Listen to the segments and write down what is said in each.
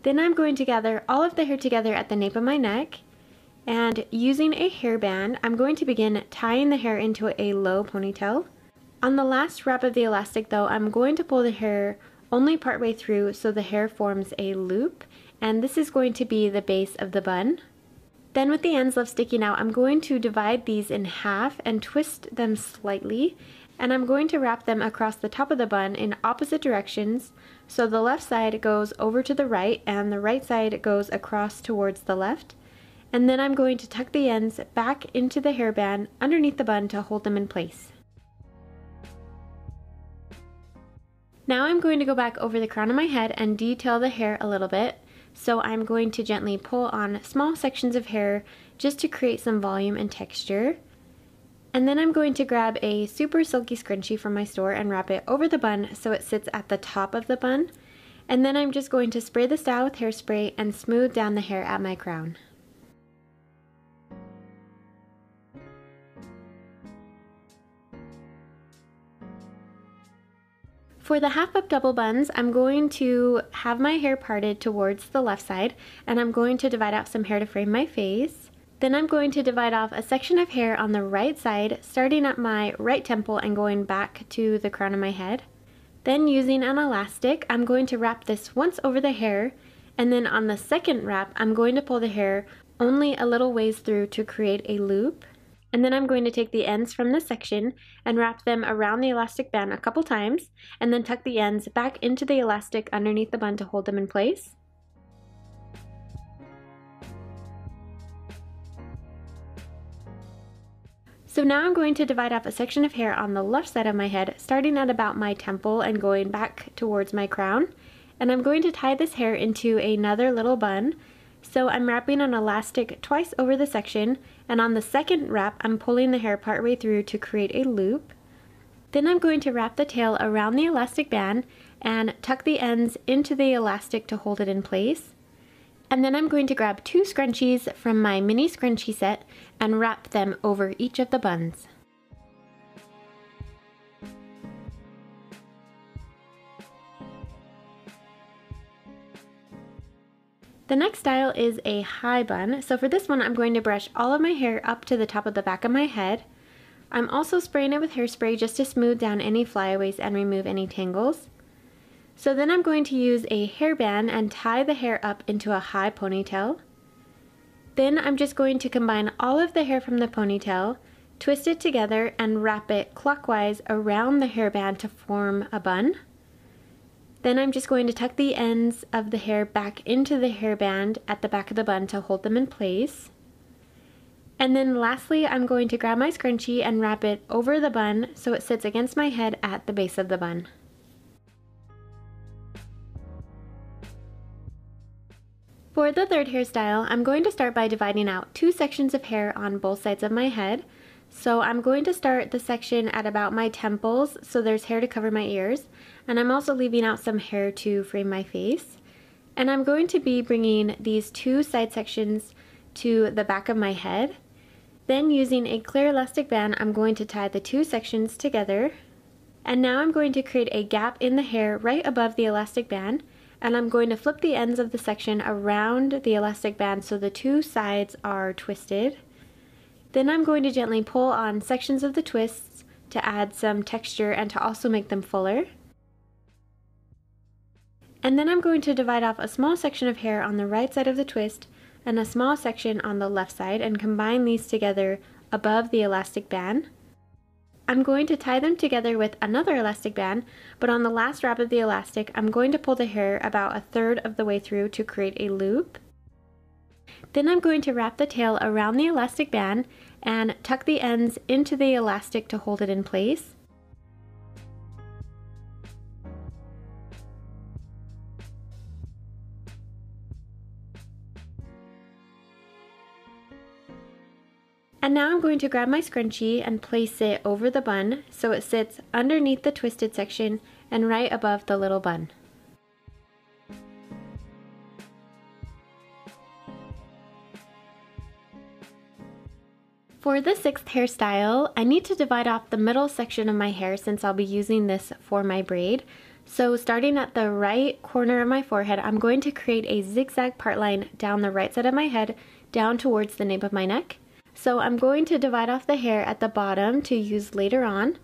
Then I'm going to gather all of the hair together at the nape of my neck, and using a hairband, I'm going to begin tying the hair into a low ponytail. On the last wrap of the elastic though, I'm going to pull the hair only partway through so the hair forms a loop, and this is going to be the base of the bun. Then with the ends left sticking out, I'm going to divide these in half and twist them slightly, and I'm going to wrap them across the top of the bun in opposite directions, so the left side goes over to the right and the right side goes across towards the left. And then I'm going to tuck the ends back into the hairband underneath the bun to hold them in place. Now I'm going to go back over the crown of my head and detail the hair a little bit. So I'm going to gently pull on small sections of hair just to create some volume and texture. And then I'm going to grab a super silky scrunchie from my store and wrap it over the bun so it sits at the top of the bun. And then I'm just going to spray the style with hairspray and smooth down the hair at my crown. For the half up double buns, I'm going to have my hair parted towards the left side, and I'm going to divide out some hair to frame my face. Then I'm going to divide off a section of hair on the right side, starting at my right temple and going back to the crown of my head. Then using an elastic, I'm going to wrap this once over the hair, and then on the second wrap, I'm going to pull the hair only a little ways through to create a loop. And then I'm going to take the ends from this section and wrap them around the elastic band a couple times, and then tuck the ends back into the elastic underneath the bun to hold them in place. So now I'm going to divide off a section of hair on the left side of my head, starting at about my temple and going back towards my crown. And I'm going to tie this hair into another little bun. So I'm wrapping an elastic twice over the section, and on the second wrap I'm pulling the hair partway through to create a loop. Then I'm going to wrap the tail around the elastic band and tuck the ends into the elastic to hold it in place. And then I'm going to grab 2 scrunchies from my mini scrunchie set and wrap them over each of the buns. The next style is a high bun, so for this one I'm going to brush all of my hair up to the top of the back of my head. I'm also spraying it with hairspray just to smooth down any flyaways and remove any tangles. So then I'm going to use a hairband and tie the hair up into a high ponytail. Then I'm just going to combine all of the hair from the ponytail, twist it together and wrap it clockwise around the hairband to form a bun. Then I'm just going to tuck the ends of the hair back into the hairband at the back of the bun to hold them in place. And then lastly, I'm going to grab my scrunchie and wrap it over the bun so it sits against my head at the base of the bun. For the third hairstyle, I'm going to start by dividing out 2 sections of hair on both sides of my head. So I'm going to start the section at about my temples, so there's hair to cover my ears, and I'm also leaving out some hair to frame my face. And I'm going to be bringing these 2 side sections to the back of my head. Then using a clear elastic band, I'm going to tie the 2 sections together. And now I'm going to create a gap in the hair right above the elastic band, and I'm going to flip the ends of the section around the elastic band so the 2 sides are twisted. Then I'm going to gently pull on sections of the twists to add some texture and to also make them fuller. And then I'm going to divide off a small section of hair on the right side of the twist and a small section on the left side and combine these together above the elastic band. I'm going to tie them together with another elastic band, but on the last wrap of the elastic, I'm going to pull the hair about 1/3 of the way through to create a loop. Then I'm going to wrap the tail around the elastic band and tuck the ends into the elastic to hold it in place. And now I'm going to grab my scrunchie and place it over the bun so it sits underneath the twisted section and right above the little bun. For the 6th hairstyle, I need to divide off the middle section of my hair since I'll be using this for my braid. So starting at the right corner of my forehead, I'm going to create a zigzag part line down the right side of my head, down towards the nape of my neck. So I'm going to divide off the hair at the bottom to use later on.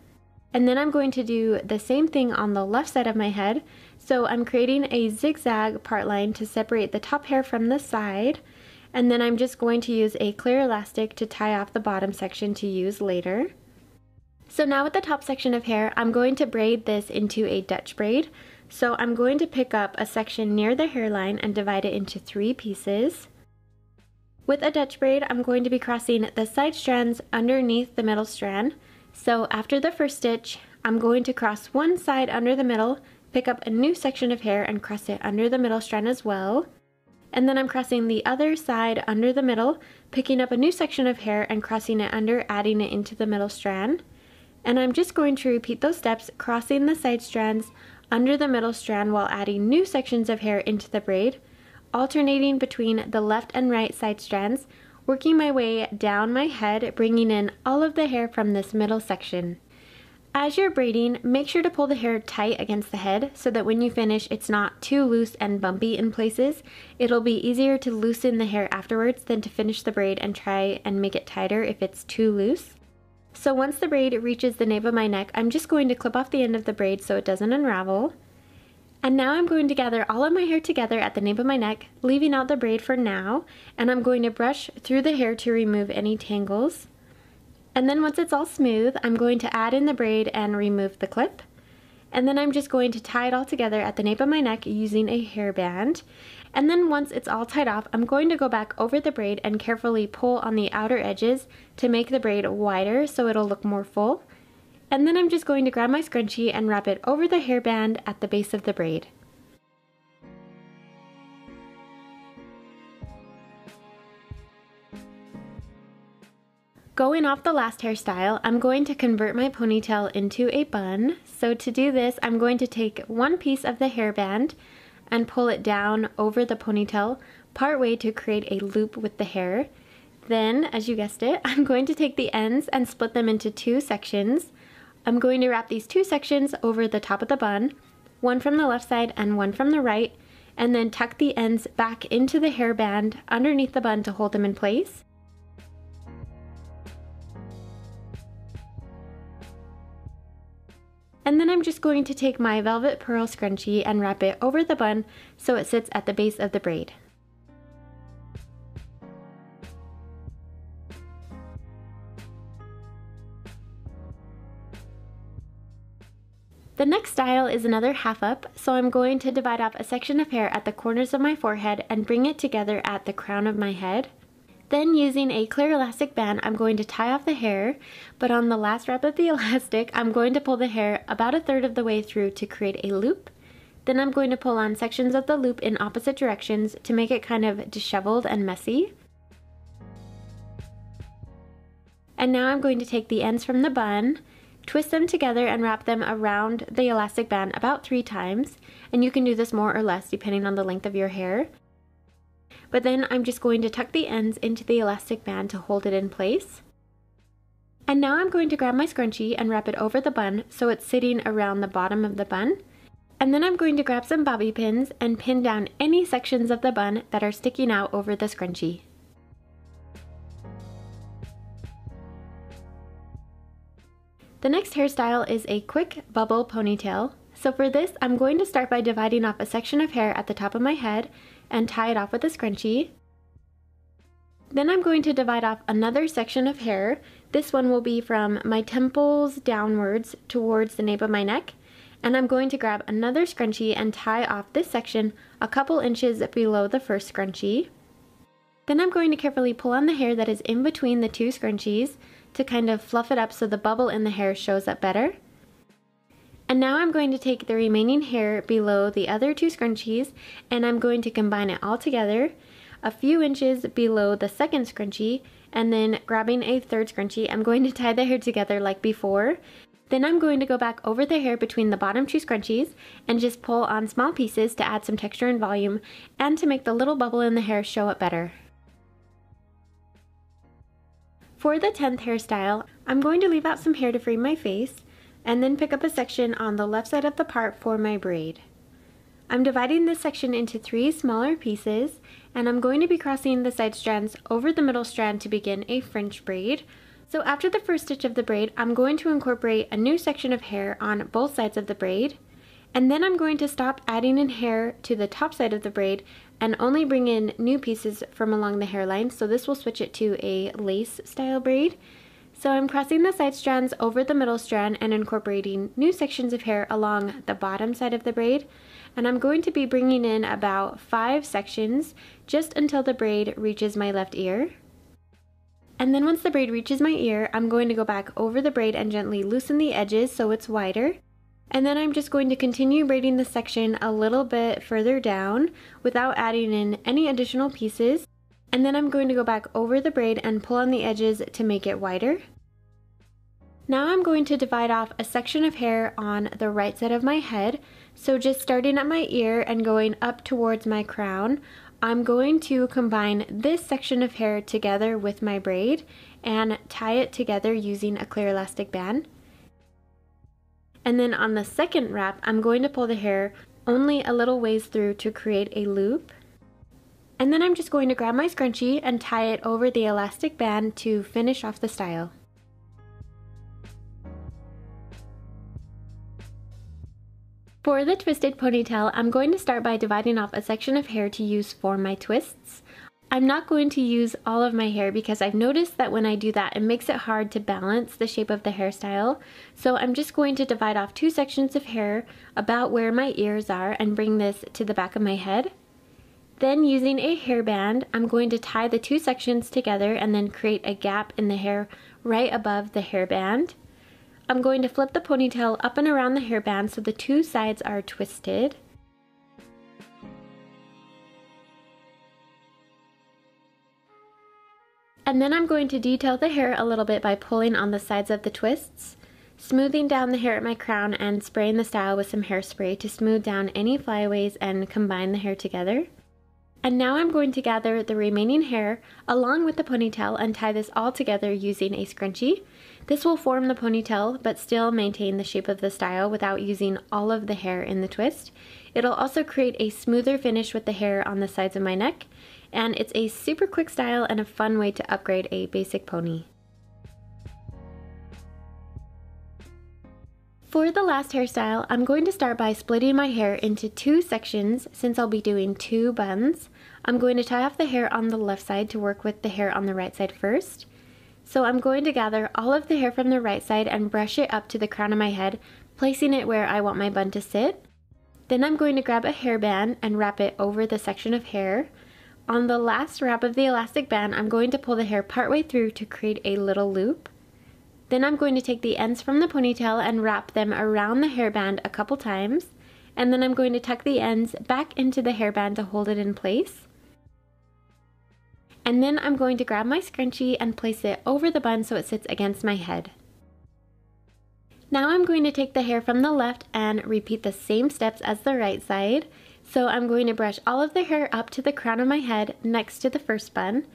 And then I'm going to do the same thing on the left side of my head. So I'm creating a zigzag part line to separate the top hair from the side. And then I'm just going to use a clear elastic to tie off the bottom section to use later. So now with the top section of hair, I'm going to braid this into a Dutch braid. So I'm going to pick up a section near the hairline and divide it into 3 pieces. With a Dutch braid, I'm going to be crossing the side strands underneath the middle strand. So after the first stitch, I'm going to cross one side under the middle, pick up a new section of hair and cross it under the middle strand as well. And then I'm crossing the other side under the middle, picking up a new section of hair and crossing it under, adding it into the middle strand. And I'm just going to repeat those steps, crossing the side strands under the middle strand while adding new sections of hair into the braid, alternating between the left and right side strands, working my way down my head, bringing in all of the hair from this middle section. As you're braiding, make sure to pull the hair tight against the head so that when you finish, it's not too loose and bumpy in places. It'll be easier to loosen the hair afterwards than to finish the braid and try and make it tighter if it's too loose. So once the braid reaches the nape of my neck, I'm just going to clip off the end of the braid so it doesn't unravel. And now I'm going to gather all of my hair together at the nape of my neck, leaving out the braid for now, and I'm going to brush through the hair to remove any tangles. And then once it's all smooth, I'm going to add in the braid and remove the clip. And then I'm just going to tie it all together at the nape of my neck using a hairband. And then once it's all tied off, I'm going to go back over the braid and carefully pull on the outer edges to make the braid wider so it'll look more full. And then I'm just going to grab my scrunchie and wrap it over the hairband at the base of the braid. Going off the last hairstyle, I'm going to convert my ponytail into a bun. So to do this, I'm going to take one piece of the hairband and pull it down over the ponytail partway to create a loop with the hair. Then, as you guessed it, I'm going to take the ends and split them into 2 sections. I'm going to wrap these 2 sections over the top of the bun, one from the left side and one from the right, and then tuck the ends back into the hairband underneath the bun to hold them in place. And then I'm just going to take my velvet pearl scrunchie and wrap it over the bun so it sits at the base of the braid. The next style is another half up, so I'm going to divide off a section of hair at the corners of my forehead and bring it together at the crown of my head. Then using a clear elastic band, I'm going to tie off the hair, but on the last wrap of the elastic, I'm going to pull the hair about 1/3 of the way through to create a loop. Then I'm going to pull on sections of the loop in opposite directions to make it kind of disheveled and messy. And now I'm going to take the ends from the bun, twist them together and wrap them around the elastic band about 3 times, and you can do this more or less depending on the length of your hair. But then I'm just going to tuck the ends into the elastic band to hold it in place. And now I'm going to grab my scrunchie and wrap it over the bun so it's sitting around the bottom of the bun. And then I'm going to grab some bobby pins and pin down any sections of the bun that are sticking out over the scrunchie. The next hairstyle is a quick bubble ponytail. So for this, I'm going to start by dividing off a section of hair at the top of my head and tie it off with a scrunchie. Then I'm going to divide off another section of hair. This one will be from my temples downwards towards the nape of my neck. And I'm going to grab another scrunchie and tie off this section a couple inches below the first scrunchie. Then I'm going to carefully pull on the hair that is in between the 2 scrunchies to kind of fluff it up so the bubble in the hair shows up better. And now I'm going to take the remaining hair below the other 2 scrunchies and I'm going to combine it all together a few inches below the second scrunchie, and then grabbing a 3rd scrunchie, I'm going to tie the hair together like before. Then I'm going to go back over the hair between the bottom 2 scrunchies and just pull on small pieces to add some texture and volume and to make the little bubble in the hair show up better. For the 10th hairstyle, I'm going to leave out some hair to frame my face. and then pick up a section on the left side of the part for my braid. I'm dividing this section into 3 smaller pieces, and I'm going to be crossing the side strands over the middle strand to begin a French braid. So after the first stitch of the braid, I'm going to incorporate a new section of hair on both sides of the braid, and then I'm going to stop adding in hair to the top side of the braid and only bring in new pieces from along the hairline, so this will switch it to a lace style braid. So I'm crossing the side strands over the middle strand and incorporating new sections of hair along the bottom side of the braid. And I'm going to be bringing in about 5 sections just until the braid reaches my left ear. And then once the braid reaches my ear, I'm going to go back over the braid and gently loosen the edges so it's wider. And then I'm just going to continue braiding the section a little bit further down without adding in any additional pieces. And then I'm going to go back over the braid and pull on the edges to make it wider. Now I'm going to divide off a section of hair on the right side of my head. So just starting at my ear and going up towards my crown, I'm going to combine this section of hair together with my braid and tie it together using a clear elastic band. And then on the second wrap, I'm going to pull the hair only a little ways through to create a loop. And then I'm just going to grab my scrunchie and tie it over the elastic band to finish off the style. For the twisted ponytail, I'm going to start by dividing off a section of hair to use for my twists. I'm not going to use all of my hair because I've noticed that when I do that, it makes it hard to balance the shape of the hairstyle. So I'm just going to divide off 2 sections of hair about where my ears are and bring this to the back of my head. Then using a hairband, I'm going to tie the 2 sections together and then create a gap in the hair right above the hairband. I'm going to flip the ponytail up and around the hairband so the 2 sides are twisted. And then I'm going to detail the hair a little bit by pulling on the sides of the twists, smoothing down the hair at my crown and spraying the style with some hairspray to smooth down any flyaways and combine the hair together. And now I'm going to gather the remaining hair along with the ponytail and tie this all together using a scrunchie. This will form the ponytail but still maintain the shape of the style without using all of the hair in the twist. It'll also create a smoother finish with the hair on the sides of my neck, and it's a super quick style and a fun way to upgrade a basic pony. For the last hairstyle, I'm going to start by splitting my hair into 2 sections since I'll be doing 2 buns. I'm going to tie off the hair on the left side to work with the hair on the right side first. So I'm going to gather all of the hair from the right side and brush it up to the crown of my head, placing it where I want my bun to sit. Then I'm going to grab a hairband and wrap it over the section of hair. On the last wrap of the elastic band, I'm going to pull the hair partway through to create a little loop. Then I'm going to take the ends from the ponytail and wrap them around the hairband a couple times, and then I'm going to tuck the ends back into the hairband to hold it in place. And then I'm going to grab my scrunchie and place it over the bun so it sits against my head. Now I'm going to take the hair from the left and repeat the same steps as the right side. So I'm going to brush all of the hair up to the crown of my head next to the first bun,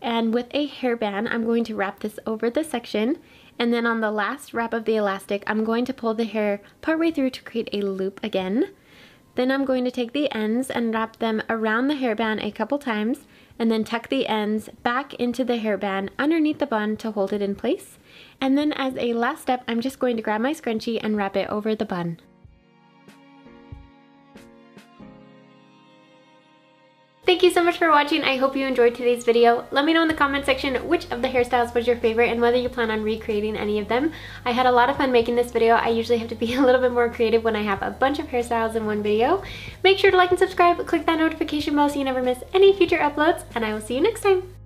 and with a hairband I'm going to wrap this over the section, and then on the last wrap of the elastic I'm going to pull the hair partway through to create a loop again. Then I'm going to take the ends and wrap them around the hairband a couple times, and then tuck the ends back into the hairband underneath the bun to hold it in place. And then as a last step, I'm just going to grab my scrunchie and wrap it over the bun. Thank you so much for watching. I hope you enjoyed today's video. Let me know in the comment section which of the hairstyles was your favorite and whether you plan on recreating any of them. I had a lot of fun making this video. I usually have to be a little bit more creative when I have a bunch of hairstyles in one video. Make sure to like and subscribe, click that notification bell so you never miss any future uploads, and I will see you next time.